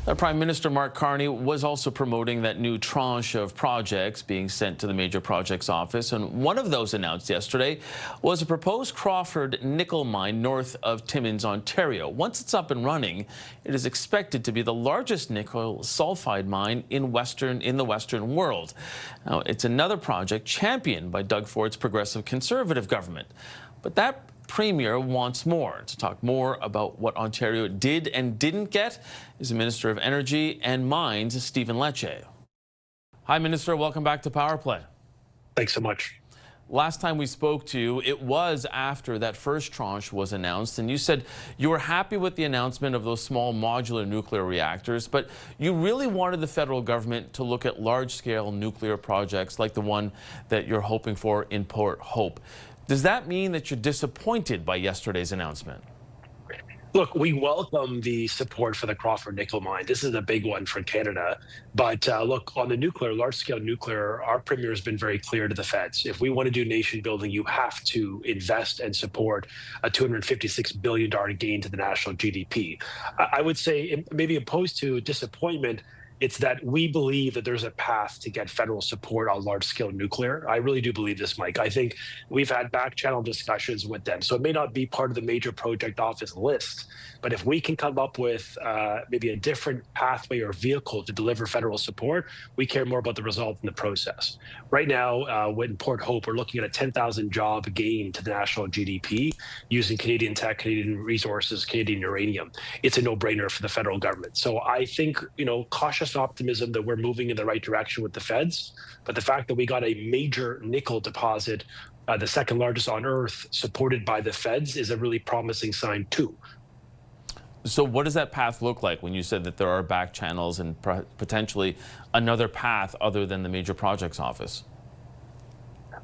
Prime Minister Mark Carney was also promoting that new tranche of projects being sent to the Major Projects Office, and one of those announced yesterday was a proposed Crawford nickel mine north of Timmins, Ontario. Once it's up and running, it is expected to be the largest nickel sulfide mine in the Western world. Now, it's another project championed by Doug Ford's Progressive Conservative government, but that Premier wants more. To talk more about what Ontario did and didn't get is the Minister of Energy and Mines, Stephen Lecce. Hi, Minister. Welcome back to Power Play. Thanks so much. Last time we spoke to you, it was after that first tranche was announced, and you said you were happy with the announcement of those small modular nuclear reactors, but you really wanted the federal government to look at large-scale nuclear projects like the one that you're hoping for in Port Hope. Does that mean that you're disappointed by yesterday's announcement? Look, we welcome the support for the Crawford nickel mine. This is a big one for Canada. But look, on the nuclear, large-scale nuclear, our premier has been very clear to the feds. If we want to do nation building, you have to invest and support a $256 billion gain to the national GDP. I would say, maybe opposed to disappointment, it's that we believe that there's a path to get federal support on large-scale nuclear. I really do believe this, Mike. I think we've had back-channel discussions with them. So it may not be part of the major project office list, but if we can come up with maybe a different pathway or vehicle to deliver federal support, we care more about the result in the process. Right now, in Port Hope, we're looking at a 10,000 job gain to the national GDP using Canadian tech, Canadian resources, Canadian uranium. It's a no-brainer for the federal government. So I think, cautious optimism that we're moving in the right direction with the feds, but the fact that we got a major nickel deposit, the second largest on earth, supported by the feds is a really promising sign too. So what does that path look like when you said that there are back channels and potentially another path other than the Major Projects Office?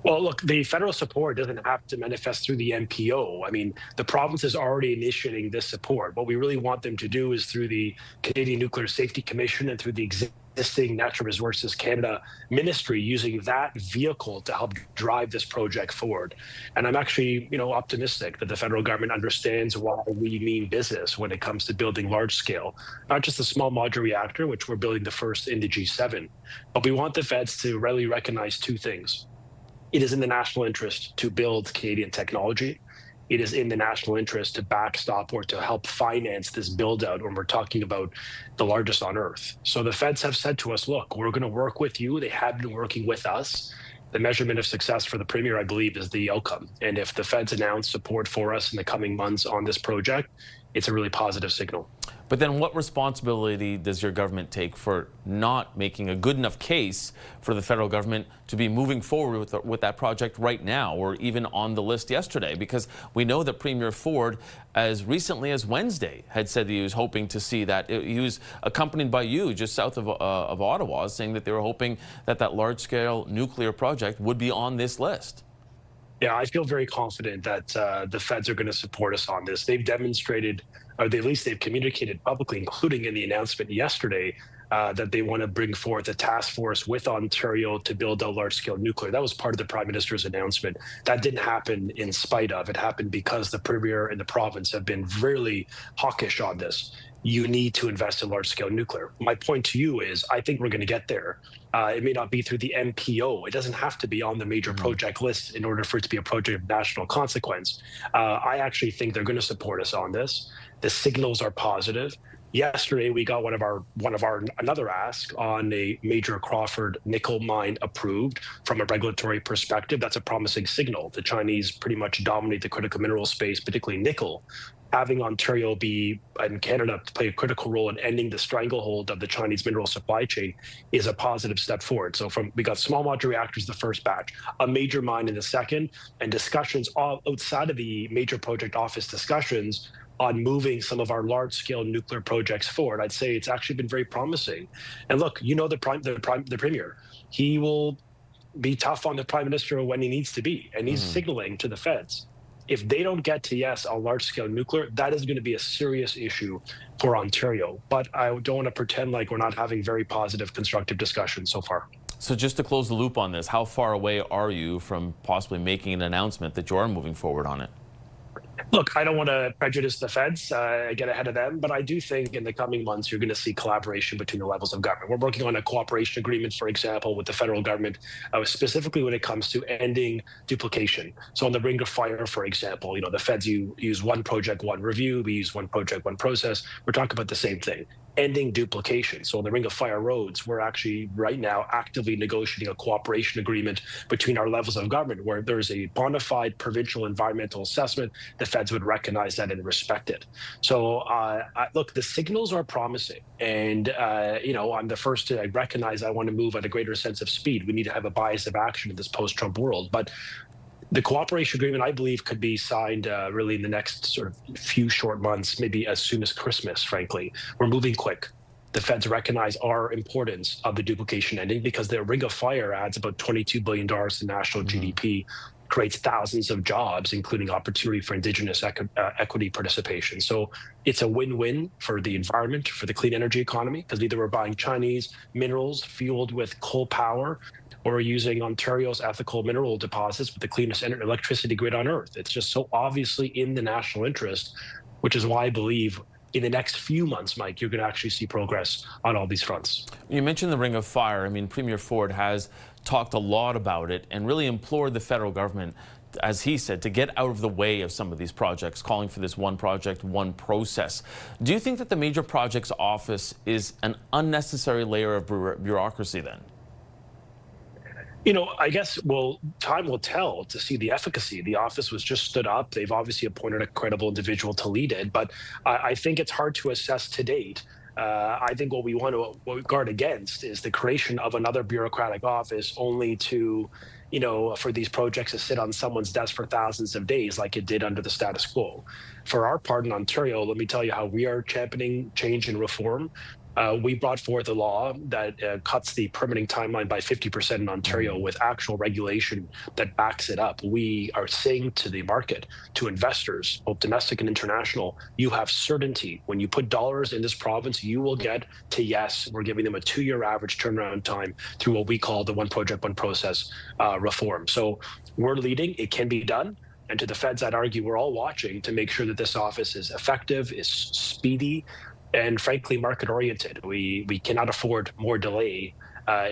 Well, look, the federal support doesn't have to manifest through the MPO. I mean, the province is already initiating this support. What we really want them to do is through the Canadian Nuclear Safety Commission and through the existing Natural Resources Canada ministry, using that vehicle to help drive this project forward. And I'm actually, optimistic that the federal government understands why we mean business when it comes to building large scale, not just a small modular reactor, which we're building the first in the G7, but we want the feds to readily recognize two things. It is in the national interest to build Canadian technology. It is in the national interest to backstop or to help finance this build out when we're talking about the largest on earth. So the feds have said to us, look, we're going to work with you. They have been working with us. The measurement of success for the premier, I believe, is the outcome. And if the feds announce support for us in the coming months on this project, it's a really positive signal. But then what responsibility does your government take for not making a good enough case for the federal government to be moving forward with that project right now, or even on the list yesterday? Because we know that Premier Ford, as recently as Wednesday, had said that he was hoping to see that. He was accompanied by you just south of Ottawa, saying that they were hoping that that large-scale nuclear project would be on this list. Yeah, I feel very confident that the feds are going to support us on this. They've demonstrated, or at least they've communicated publicly, including in the announcement yesterday, that they want to bring forth a task force with Ontario to build out large-scale nuclear. That was part of the Prime Minister's announcement. That didn't happen in spite of. It happened because the Premier and the province have been really hawkish on this. You need to invest in large-scale nuclear. My point to you is, I think we're going to get there. It may not be through the MPO. It doesn't have to be on the major project list in order for it to be a project of national consequence. I actually think they're going to support us on this. The signals are positive. Yesterday, we got another ask on a major Crawford nickel mine approved from a regulatory perspective. That's a promising signal. The Chinese pretty much dominate the critical mineral space, particularly nickel. Having Ontario and Canada play a critical role in ending the stranglehold of the Chinese mineral supply chain is a positive step forward. So we got small modular reactors the first batch, a major mine in the second, and discussions all outside of the major project office discussions on moving some of our large-scale nuclear projects forward. I'd say it's actually been very promising. And look, the premier, he will be tough on the prime minister when he needs to be, and he's signaling to the feds. If they don't get to yes on large-scale nuclear, that is going to be a serious issue for Ontario. But I don't want to pretend like we're not having very positive, constructive discussions so far. So just to close the loop on this, how far away are you from possibly making an announcement that you are moving forward on it? Look, I don't want to prejudice the feds, get ahead of them, but I do think in the coming months you're going to see collaboration between the levels of government. We're working on a cooperation agreement, for example, with the federal government, specifically when it comes to ending duplication. So on the Ring of Fire, for example, the feds use one project, one review. We use one project, one process. We're talking about the same thing. Ending duplication. So on the Ring of Fire roads, we're actually right now actively negotiating a cooperation agreement between our levels of government where there's a bona fide provincial environmental assessment. The feds would recognize that and respect it. So look, the signals are promising. And, I'm the first to recognize I want to move at a greater sense of speed. We need to have a bias of action in this post-Trump world. But the cooperation agreement, I believe, could be signed really in the next sort of few short months, maybe as soon as Christmas, frankly. We're moving quick. The feds recognize our importance of the duplication ending because the Ring of Fire adds about $22 billion to national GDP, creates thousands of jobs, including opportunity for Indigenous equity participation. So it's a win-win for the environment, for the clean energy economy, because either we're buying Chinese minerals fueled with coal power, or we're using Ontario's ethical mineral deposits with the cleanest electricity grid on earth. It's just so obviously in the national interest, which is why I believe in the next few months, Mike, you're going to actually see progress on all these fronts. You mentioned the Ring of Fire. I mean, Premier Ford has talked a lot about it and really implored the federal government, as he said, to get out of the way of some of these projects, calling for this one project, one process. Do you think that the Major Projects Office is an unnecessary layer of bureaucracy then? I guess, well, time will tell to see the efficacy. The office was just stood up. They've obviously appointed a credible individual to lead it, but I think it's hard to assess to date. I think what we want to guard against is the creation of another bureaucratic office only to, for these projects to sit on someone's desk for thousands of days like it did under the status quo. For our part in Ontario, let me tell you how we are championing change and reform. We brought forth a law that cuts the permitting timeline by 50% in Ontario with actual regulation that backs it up. We are saying to the market, to investors, both domestic and international, you have certainty. When you put dollars in this province, you will get to yes. We're giving them a 2-year average turnaround time through what we call the one project, one process reform. So we're leading. It can be done. And to the feds, I'd argue we're all watching to make sure that this office is effective, is speedy, and frankly, market-oriented. We cannot afford more delay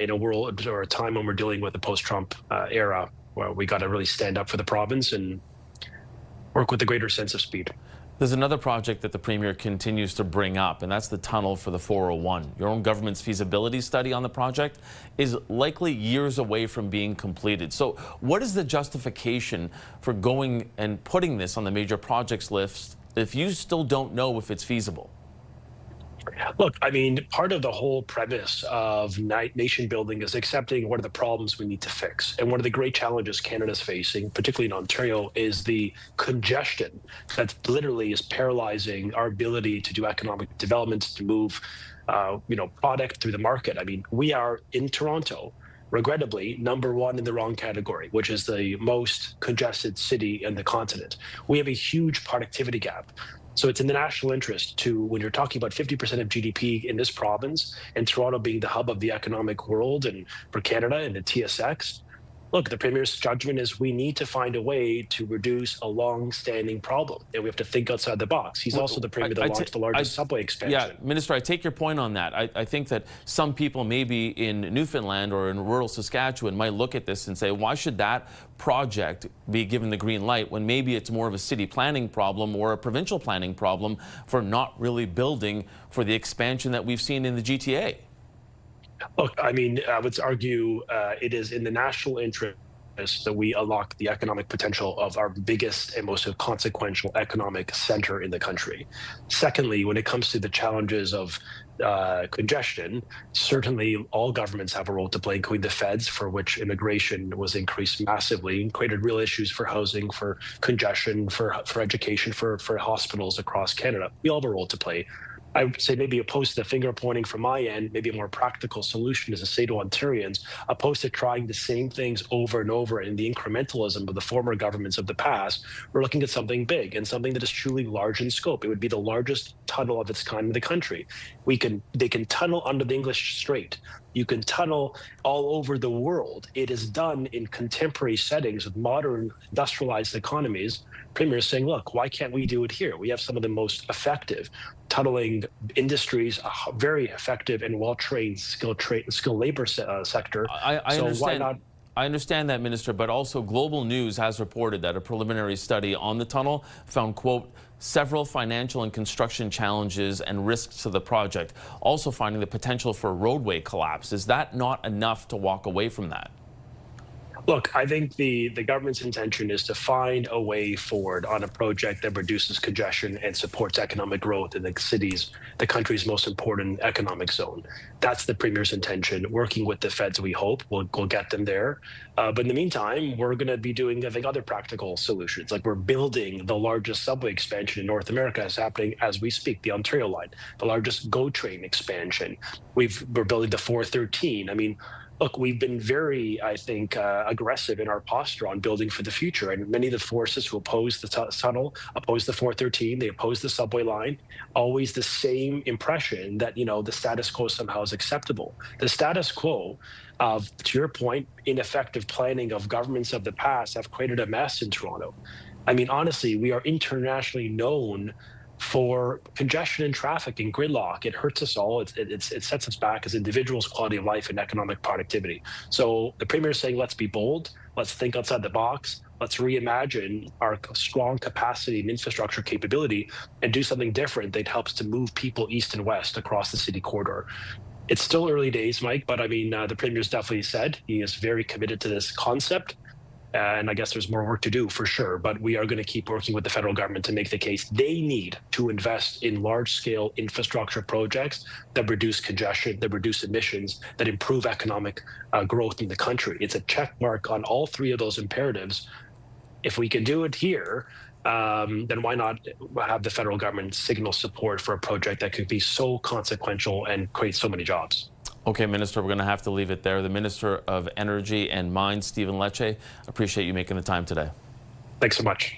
in a world or a time when we're dealing with the post-Trump era, where we got to really stand up for the province and work with a greater sense of speed. There's another project that the Premier continues to bring up, and that's the tunnel for the 401. Your own government's feasibility study on the project is likely years away from being completed. So what is the justification for going and putting this on the major projects list if you still don't know if it's feasible? Look, I mean, part of the whole premise of nation building is accepting what are the problems we need to fix. And one of the great challenges Canada's facing, particularly in Ontario, is the congestion that literally is paralyzing our ability to do economic development, to move, product through the market. I mean, we are in Toronto, regrettably, #1 in the wrong category, which is the most congested city in the continent. We have a huge productivity gap. So it's in the national interest to, when you're talking about 50% of GDP in this province and Toronto being the hub of the economic world and for Canada and the TSX, look, the Premier's judgment is we need to find a way to reduce a long-standing problem, and we have to think outside the box. He's also the Premier that launched the largest subway expansion. Yeah, Minister, I take your point on that. I think that some people maybe in Newfoundland or in rural Saskatchewan might look at this and say, why should that project be given the green light when maybe it's more of a city planning problem or a provincial planning problem for not really building for the expansion that we've seen in the GTA? Look, I mean, I would argue it is in the national interest that we unlock the economic potential of our biggest and most consequential economic center in the country. Secondly, when it comes to the challenges of congestion, certainly all governments have a role to play, including the feds, for which immigration was increased massively and created real issues for housing, for congestion, for education, for hospitals across Canada. We all have a role to play. I would say maybe opposed to the finger pointing from my end, maybe a more practical solution is to say to Ontarians, opposed to trying the same things over and over in the incrementalism of the former governments of the past, we're looking at something big and something that is truly large in scope. It would be the largest tunnel of its kind in the country. They can tunnel under the English Strait. You can tunnel all over the world. It is done in contemporary settings with modern industrialized economies. Premier is saying, look, why can't we do it here? We have some of the most effective tunneling industries, a very effective and well-trained skilled labor sector. I So understand. why not? I understand that, Minister, but also Global News has reported that a preliminary study on the tunnel found, quote, several financial and construction challenges and risks to the project, also finding the potential for roadway collapse. Is that not enough to walk away from that? Look, I think the government's intention is to find a way forward on a project that reduces congestion and supports economic growth in the country's most important economic zone. That's the Premier's intention. Working with the feds, we hope, will get them there. But in the meantime, we're going to be doing, I think, other practical solutions. Like we're building the largest subway expansion in North America is happening as we speak, the Ontario line, the largest GO train expansion. We're building the 413. I mean, look, we've been very, I think, aggressive in our posture on building for the future. And many of the forces who oppose the tunnel, oppose the 413, they oppose the subway line, always the same impression that, the status quo somehow is acceptable. The status quo of, to your point, ineffective planning of governments of the past have created a mess in Toronto. I mean, honestly, we are internationally known for congestion and traffic and gridlock. It hurts us all. It sets us back as individuals, quality of life and economic productivity. So the Premier is saying, let's be bold. Let's think outside the box. Let's reimagine our strong capacity and infrastructure capability and do something different that helps to move people east and west across the city corridor. It's still early days, Mike, but I mean, the Premier's definitely said he is very committed to this concept. And I guess there's more work to do for sure, but we are going to keep working with the federal government to make the case they need to invest in large-scale infrastructure projects that reduce congestion, that reduce emissions, that improve economic growth in the country. It's a check mark on all three of those imperatives. If we can do it here, then why not have the federal government signal support for a project that could be so consequential and create so many jobs? Okay, Minister, we're going to have to leave it there. The Minister of Energy and Mines, Stephen Lecce, appreciate you making the time today. Thanks so much.